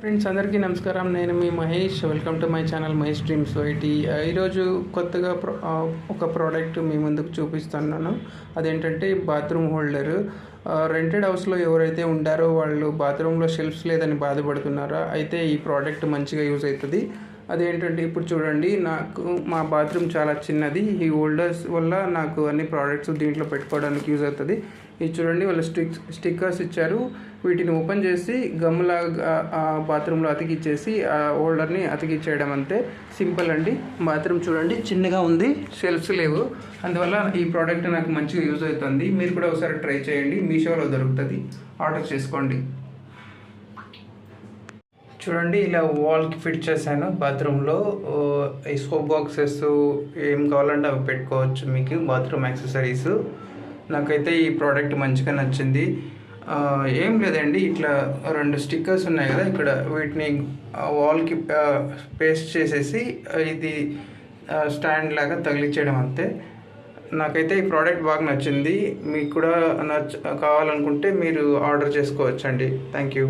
Friends అందరికీ నమస్కారం. నేను మీ Mahesh. Welcome to my channel Mahesh dreams IT. ఈరోజు కొత్తగా ఒక ప్రోడక్ట్ మీ ముందుకు చూపిస్తున్నాను. అదేంటంటే బాత్రూమ్ హోల్డరు. రెంటెడ్ హౌస్లో ఎవరైతే ఉంటారో వాళ్ళు బాత్రూంలో షెల్ఫ్స్ లేదని బాధపడుతున్నారా, అయితే ఈ ప్రోడక్ట్ మంచిగా యూజ్ అవుతుంది. అదేంటంటే ఇప్పుడు చూడండి, నాకు మా బాత్రూమ్ చాలా చిన్నది. ఈ హోల్డర్స్ వల్ల నాకు అన్ని ప్రోడక్ట్స్ దీంట్లో పెట్టుకోవడానికి యూజ్ అవుతుంది. ఇది చూడండి, వాళ్ళు స్టిక్కర్స్ ఇచ్చారు. వీటిని ఓపెన్ చేసి గమ్లాగా బాత్రూంలో అతికిచ్చేసి ఆ హోల్డర్ని అతికిచ్చేయడం అంతే. సింపుల్ అండి. బాత్రూమ్ చూడండి చిన్నగా ఉంది, షెల్ఫ్స్ లేవు. అందువల్ల ఈ ప్రోడక్ట్ నాకు మంచిగా యూజ్ అవుతుంది. మీరు కూడా ఒకసారి ట్రై చేయండి. మీషోలో దొరుకుతుంది, ఆర్డర్ చేసుకోండి. చూడండి, ఇలా వాల్కి ఫిట్ చేశాను. బాత్రూంలో ఈ సోప్ బాక్సెస్ ఏం కావాలంటే అవి పెట్టుకోవచ్చు. మీకు బాత్రూమ్ యాక్సెసరీస్. నాకైతే ఈ ప్రోడక్ట్ మంచిగా నచ్చింది. ఏం లేదండి, ఇట్లా 2 స్టిక్కర్స్ ఉన్నాయి కదా, ఇక్కడ వీటిని వాల్కి పేస్ట్ చేసేసి ఇది స్టాండ్ లాగా తగిలించడం అంతే. నాకైతే ఈ ప్రోడక్ట్ బాగా నచ్చింది. మీకు కూడా కావాలనుకుంటే మీరు ఆర్డర్ చేసుకోవచ్చండి. Thank you.